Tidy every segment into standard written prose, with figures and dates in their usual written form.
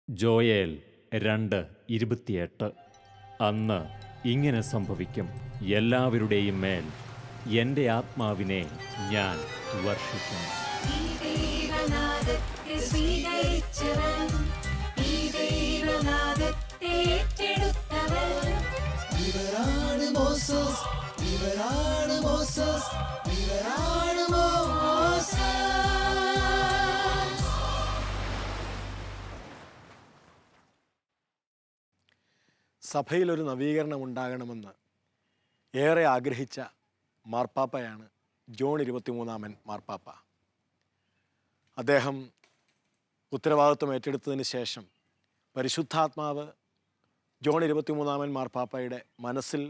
Joel 2:28. അന്ന് ഇങ്ങനെ സംഭവിക്കും, എല്ലാവരുടെയും മേൽ എൻ്റെ ആത്മാവിനെ ഞാൻ വർഷിക്കും. ഈ ദൈവനാദത്തെ സ്വീകരിച്ചവൻ, ഈ ദൈവനാദത്തെ ഏറ്റെടുത്തവൻ. ഇവരാണ് മോസസ്, ഇവരാണ് മോസസ്, ഇവരാണ് മോസസ്. സഭയിലൊരു നവീകരണം ഉണ്ടാകണമെന്ന് ഏറെ ആഗ്രഹിച്ച മാർപ്പാപ്പയാണ് ജോൺ 23-ാമൻ മാർപ്പാപ്പ. അദ്ദേഹം ഉത്തരവാദിത്വം ഏറ്റെടുത്തതിന് ശേഷം പരിശുദ്ധാത്മാവ് ജോൺ 23-ാമൻ മാർപ്പാപ്പയുടെ മനസ്സിൽ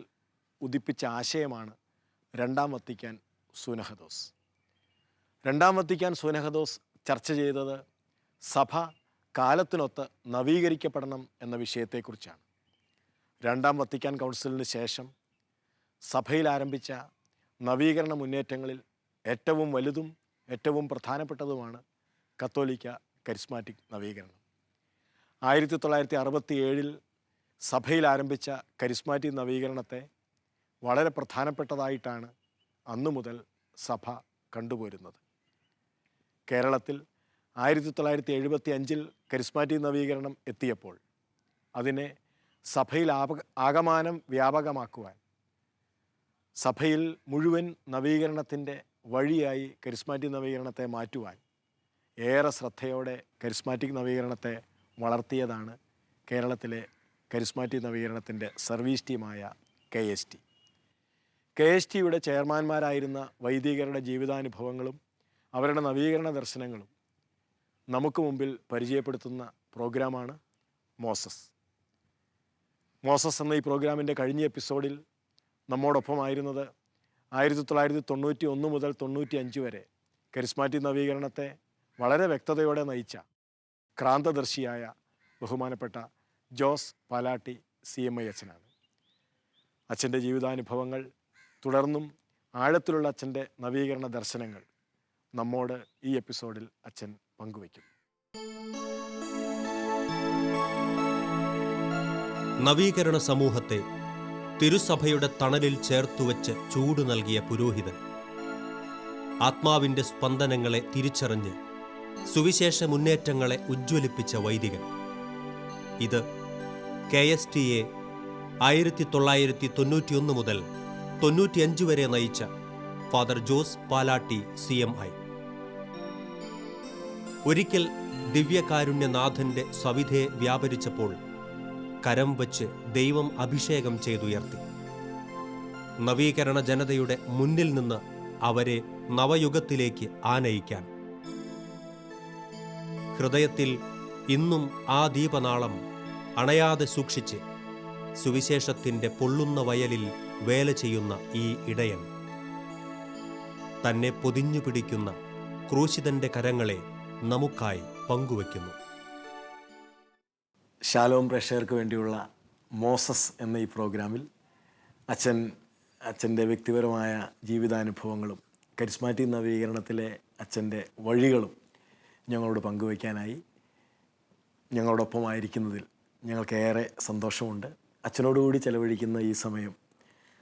ഉദിപ്പിച്ച ആശയമാണ് രണ്ടാം വത്തിക്കാൻ സൂനഹദോസ്. രണ്ടാം വത്തിക്കാൻ സൂനഹദോസ് ചർച്ച ചെയ്തത് സഭ കാലത്തിനൊത്ത് നവീകരിക്കപ്പെടണം എന്ന വിഷയത്തെക്കുറിച്ചാണ്. രണ്ടാം വത്തിക്കാൻ കൗൺസിലിന് ശേഷം സഭയിൽ ആരംഭിച്ച നവീകരണ മുന്നേറ്റങ്ങളിൽ ഏറ്റവും വലുതും ഏറ്റവും പ്രധാനപ്പെട്ടതുമാണ് കത്തോലിക്ക കരിസ്മാറ്റിക് നവീകരണം. 1967 സഭയിൽ ആരംഭിച്ച കരിസ്മാറ്റിക് നവീകരണത്തെ വളരെ പ്രധാനപ്പെട്ടതായിട്ടാണ് അന്നു മുതൽ സഭ കണ്ടുപോരുന്നത്. കേരളത്തിൽ 1975 കരിസ്മാറ്റിക് നവീകരണം എത്തിയപ്പോൾ അതിനെ സഭയിൽ ആകമാനം വ്യാപകമാക്കുവാൻ, സഭയിൽ മുഴുവൻ നവീകരണത്തിൻ്റെ വഴിയായി കരിസ്മാറ്റിക് നവീകരണത്തെ മാറ്റുവാൻ ഏറെ ശ്രദ്ധയോടെ കരിസ്മാറ്റിക് നവീകരണത്തെ വളർത്തിയതാണ് കേരളത്തിലെ കരിസ്മാറ്റിക് നവീകരണത്തിൻ്റെ സർവീസ് ടീമായ KST. KSTയുടെ ചെയർമാന്മാരായിരുന്ന വൈദികരുടെ ജീവിതാനുഭവങ്ങളും അവരുടെ നവീകരണ ദർശനങ്ങളും നമുക്ക് മുമ്പിൽ പരിചയപ്പെടുത്തുന്ന പ്രോഗ്രാമാണ് മോസസ്. മോസസ് എന്ന ഈ പ്രോഗ്രാമിൻ്റെ കഴിഞ്ഞ എപ്പിസോഡിൽ നമ്മോടൊപ്പമായിരുന്നത് 1991 മുതൽ 95 വരെ കരിസ്മാറ്റിക് നവീകരണത്തെ വളരെ വ്യക്തതയോടെ നയിച്ച ക്രാന്തദർശിയായ ബഹുമാനപ്പെട്ട ജോസ് പാലാട്ടി CMI അച്ഛനാണ്. അച്ഛൻ്റെ ജീവിതാനുഭവങ്ങൾ തുടർന്നും ആഴത്തിലുള്ള അച്ഛൻ്റെ നവീകരണ ദർശനങ്ങൾ നമ്മോട് ഈ എപ്പിസോഡിൽ അച്ഛൻ പങ്കുവയ്ക്കും. നവീകരണ സമൂഹത്തെ തിരുസഭയുടെ തണലിൽ ചേർത്തുവച്ച് ചൂട് നൽകിയ പുരോഹിതൻ, ആത്മാവിൻ്റെ സ്പന്ദനങ്ങളെ തിരിച്ചറിഞ്ഞ് സുവിശേഷ മുന്നേറ്റങ്ങളെ ഉജ്ജ്വലിപ്പിച്ച വൈദികൻ. ഇത് KSTയെ 1991 മുതൽ 95 വരെ നയിച്ച ഫാദർ ജോസ് പാലാട്ടി CMI. ഒരിക്കൽ ദിവ്യകാരുണ്യനാഥൻ്റെ സവിധയെ വ്യാപരിച്ചപ്പോൾ കരം വച്ച് ദൈവം അഭിഷേകം ചെയ്തുയർത്തി. നവീകരണ ജനതയുടെ മുന്നിൽ നിന്ന് അവരെ നവയുഗത്തിലേക്ക് ആനയിക്കാൻ. ഹൃദയത്തിൽ ഇന്നും ആ ദീപനാളം അണയാതെ സൂക്ഷിച്ച് സുവിശേഷത്തിൻ്റെ പൊള്ളുന്ന വയലിൽ വേല ചെയ്യുന്ന ഈ ഇടയൻ തന്നെ പൊതിഞ്ഞു പിടിക്കുന്ന ക്രൂശിതന്റെ കരങ്ങളെ നമുക്കായി പങ്കുവയ്ക്കുന്നു. ശാലോം പ്രേക്ഷകർക്ക് വേണ്ടിയുള്ള മോസസ് എന്ന ഈ പ്രോഗ്രാമിൽ അച്ഛൻ്റെ വ്യക്തിപരമായ ജീവിതാനുഭവങ്ങളും കരിസ്മാറ്റിക് നവീകരണത്തിലെ അച്ഛൻ്റെ വഴികളും ഞങ്ങളോട് പങ്കുവയ്ക്കാനായി ഞങ്ങളോടൊപ്പമായിരിക്കുന്നതിൽ ഞങ്ങൾക്കേറെ സന്തോഷമുണ്ട്. അച്ഛനോടുകൂടി ചെലവഴിക്കുന്ന ഈ സമയം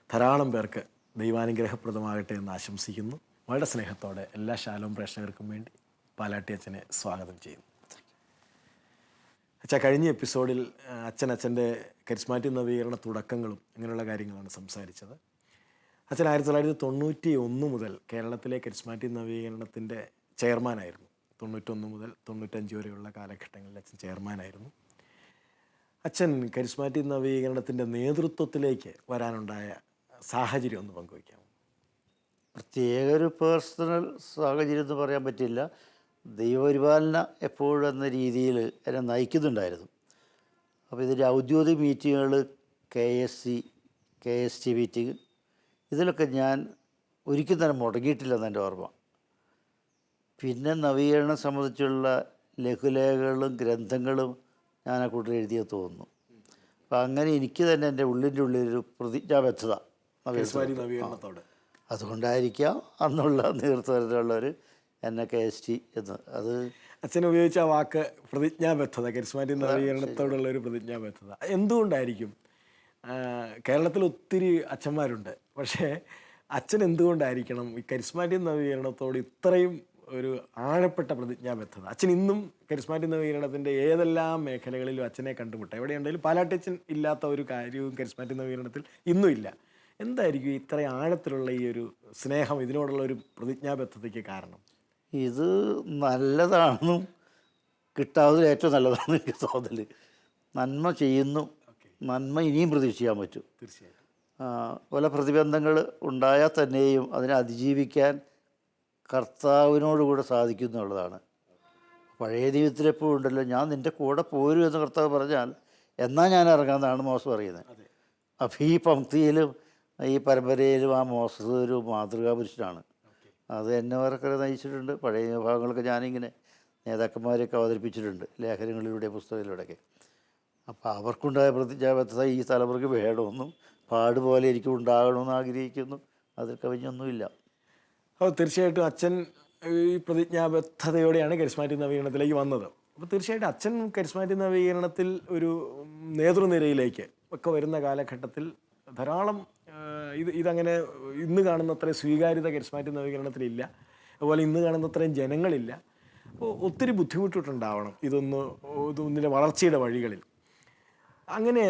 ധാരാളം പേർക്ക് ദൈവാനുഗ്രഹപ്രദമാകട്ടെ എന്ന് ആശംസിക്കുന്നു. വളരെ സ്നേഹത്തോടെ എല്ലാ ശാലോം പ്രേക്ഷകർക്കും വേണ്ടി പാലാട്ടി അച്ഛനെ സ്വാഗതം ചെയ്യുന്നു. കഴിഞ്ഞ എപ്പിസോഡിൽ അച്ഛൻ്റെ കരിസ്മാറ്റിക് നവീകരണ തുടക്കങ്ങളും അങ്ങനെയുള്ള കാര്യങ്ങളാണ് സംസാരിച്ചത്. അച്ഛൻ 1991 മുതൽ കേരളത്തിലെ കരിസ്മാറ്റിക് നവീകരണത്തിൻ്റെ ചെയർമാനായിരുന്നു. 91 മുതൽ 95 വരെയുള്ള കാലഘട്ടങ്ങളിൽ അച്ഛൻ ചെയർമാനായിരുന്നു. അച്ഛൻ കരിസ്മാറ്റിക് നവീകരണത്തിൻ്റെ നേതൃത്വത്തിലേക്ക് വരാനുണ്ടായ സാഹചര്യം ഒന്ന് പങ്കുവയ്ക്കാമോ? പ്രത്യേക ഒരു പേഴ്സണൽ സാഹചര്യം എന്ന് പറയാൻ പറ്റില്ല. ദൈവപരിപാലന എപ്പോഴും എന്ന രീതിയിൽ എന്നെ നയിക്കുന്നുണ്ടായിരുന്നു. അപ്പോൾ ഇതിൻ്റെ ഔദ്യോഗിക മീറ്റിങ്ങുകൾ, KST മീറ്റിംഗ്, ഇതിലൊക്കെ ഞാൻ ഒരിക്കലും തന്നെ മുടങ്ങിയിട്ടില്ലെന്ന് എൻ്റെ ഓർമ്മ. പിന്നെ നവീകരണം സംബന്ധിച്ചുള്ള ലഘുലേഖകളും ഗ്രന്ഥങ്ങളും ഞാൻ ആ കൂട്ടർ എഴുതിയത് തോന്നുന്നു. അപ്പം അങ്ങനെ എനിക്ക് തന്നെ എൻ്റെ ഉള്ളിൻ്റെ ഉള്ളിലൊരു പ്രതിജ്ഞാബദ്ധത നവീകരണത്തോട്, അതുകൊണ്ടായിരിക്കാം അന്നുള്ള നേതൃത്വത്തിലുള്ളവർ എന്നെ KST എന്ന്. അത് അച്ഛൻ ഉപയോഗിച്ച ആ വാക്ക് പ്രതിജ്ഞാബദ്ധത, കരിസ്മാറ്റിക് നവീകരണത്തോടുള്ള ഒരു പ്രതിജ്ഞാബദ്ധത. എന്തുകൊണ്ടായിരിക്കും? കേരളത്തിൽ ഒത്തിരി അച്ഛന്മാരുണ്ട്, പക്ഷേ അച്ഛൻ എന്തുകൊണ്ടായിരിക്കണം ഈ കരിസ്മാറ്റിക് നവീകരണത്തോട് ഇത്രയും ഒരു ആഴപ്പെട്ട പ്രതിജ്ഞാബദ്ധത? അച്ഛൻ ഇന്നും കരിസ്മാറ്റിക് നവീകരണത്തിൻ്റെ ഏതെല്ലാം മേഖലകളിലും അച്ഛനെ കണ്ടുമുട്ടാം. എവിടെയുണ്ടെങ്കിലും പാലാട്ടച്ഛൻ ഇല്ലാത്ത ഒരു കാര്യവും കരിസ്മാറ്റിക് നവീകരണത്തിൽ ഇന്നും ഇല്ല. എന്തായിരിക്കും ഇത്രയും ആഴത്തിലുള്ള ഈ ഒരു സ്നേഹം, ഇതിനോടുള്ള ഒരു പ്രതിജ്ഞാബദ്ധതയ്ക്ക് കാരണം? ഇത് നല്ലതാണെന്നും കിട്ടാവുന്നതിൽ ഏറ്റവും നല്ലതാണെന്ന് എനിക്ക് തോന്നൽ. നന്മ ചെയ്യുന്നു, നന്മ ഇനിയും പ്രതീക്ഷിക്കാൻ പറ്റും. തീർച്ചയായും. പല പ്രതിബന്ധങ്ങൾ ഉണ്ടായാൽ തന്നെയും അതിനെ അതിജീവിക്കാൻ കർത്താവിനോടുകൂടെ സാധിക്കും എന്നുള്ളതാണ്. പഴയ ജീവിതത്തിലെപ്പോഴും ഉണ്ടല്ലോ, ഞാൻ നിൻ്റെ കൂടെ പോരും എന്ന് കർത്താവ് പറഞ്ഞാൽ എന്നാൽ ഞാൻ ഇറങ്ങാമെന്നാണ് മോശം പറയുന്നത്. അപ്പോൾ ഈ പംക്തിയിലും ഈ പരമ്പരയിലും ആ മോശം ഒരു മാതൃകാ പുരുഷനാണ്. അത് എന്നെ വേറെ നയിച്ചിട്ടുണ്ട്. പഴയ വിഭാഗങ്ങളൊക്കെ ഞാനിങ്ങനെ നേതാക്കന്മാരെയൊക്കെ അവതരിപ്പിച്ചിട്ടുണ്ട് ലേഖനങ്ങളിലൂടെ, പുസ്തകങ്ങളിലൂടെയൊക്കെ. അപ്പോൾ അവർക്കുണ്ടായ പ്രതിജ്ഞാബദ്ധത ഈ തലമുറയ്ക്ക് വേണമെന്നും പാടുപോലെ എനിക്ക് ഉണ്ടാകണമെന്ന് ആഗ്രഹിക്കുന്നു. അതിൽ കവിഞ്ഞൊന്നുമില്ല. അപ്പോൾ തീർച്ചയായിട്ടും അച്ഛൻ ഈ പ്രതിജ്ഞാബദ്ധതയോടെയാണ് കരിസ്മാറ്റിക് നവീകരണത്തിലേക്ക് വന്നത്. അപ്പോൾ തീർച്ചയായിട്ടും അച്ഛൻ കരിസ്മാറ്റിക് നവീകരണത്തിൽ ഒരു നേതൃനിരയിലേക്ക് ഒക്കെ വരുന്ന കാലഘട്ടത്തിൽ ധാരാളം ഇതങ്ങനെ ഇന്ന് കാണുന്നത്ര സ്വീകാര്യത കരിസ്മാറ്റിക് നവീകരണത്തിലില്ല. അതുപോലെ ഇന്ന് കാണുന്നത്രയും ജനങ്ങളില്ല. അപ്പോൾ ഒത്തിരി ബുദ്ധിമുട്ടിട്ടുണ്ടാവണം ഇതൊന്നിൻ്റെ വളർച്ചയുടെ വഴികളിൽ. അങ്ങനെ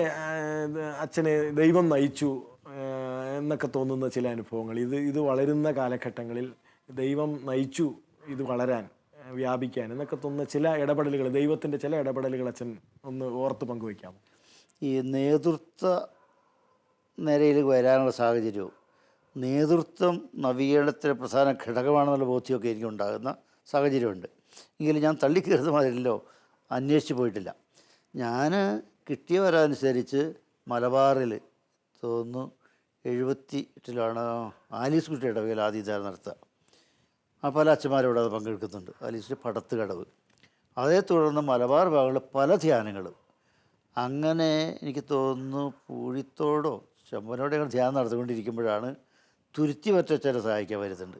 അച്ഛനെ ദൈവം നയിച്ചു എന്നൊക്കെ തോന്നുന്ന ചില അനുഭവങ്ങൾ, ഇത് വളരുന്ന കാലഘട്ടങ്ങളിൽ ദൈവം നയിച്ചു ഇത് വളരാൻ, വ്യാപിക്കാൻ എന്നൊക്കെ തോന്നുന്ന ചില ഇടപെടലുകൾ, ദൈവത്തിൻ്റെ ചില ഇടപെടലുകൾ അച്ഛൻ ഒന്ന് ഓർത്ത് പങ്കുവയ്ക്കാമോ? ഈ നേതൃത്വ നിരയിൽ വരാനുള്ള സാഹചര്യവും നേതൃത്വം നവീകരണത്തിലെ പ്രധാന ഘടകമാണെന്നുള്ള ബോധ്യമൊക്കെ എനിക്കുണ്ടാകുന്ന സാഹചര്യമുണ്ട്. എങ്കിലും ഞാൻ തള്ളിക്കയറുന്ന മാതിരിയല്ലോ അന്വേഷിച്ച് പോയിട്ടില്ല. ഞാൻ കിട്ടിയവരനുസരിച്ച് മലബാറിൽ തോന്നുന്നു 78 ആലീസ് കുട്ടി ഇടവകയിൽ ആദ്യം ധ്യാനം നടത്തുക. പല അച്ഛന്മാരോട് അത് പങ്കെടുക്കുന്നുണ്ട്. ആലീസിൻ്റെ പടത്ത് കടവ്, അതേ തുടർന്ന് മലബാർ ഭാഗങ്ങളിൽ പല ധ്യാനങ്ങളും. അങ്ങനെ എനിക്ക് തോന്നുന്നു പൂഴിത്തോടോ ചെമ്പനോടോ ഞങ്ങൾ ധ്യാനം നടത്തിക്കൊണ്ടിരിക്കുമ്പോഴാണ് തുരുത്തി മറ്റച്ഛനെ സഹായിക്കാൻ വരുന്നുണ്ട്.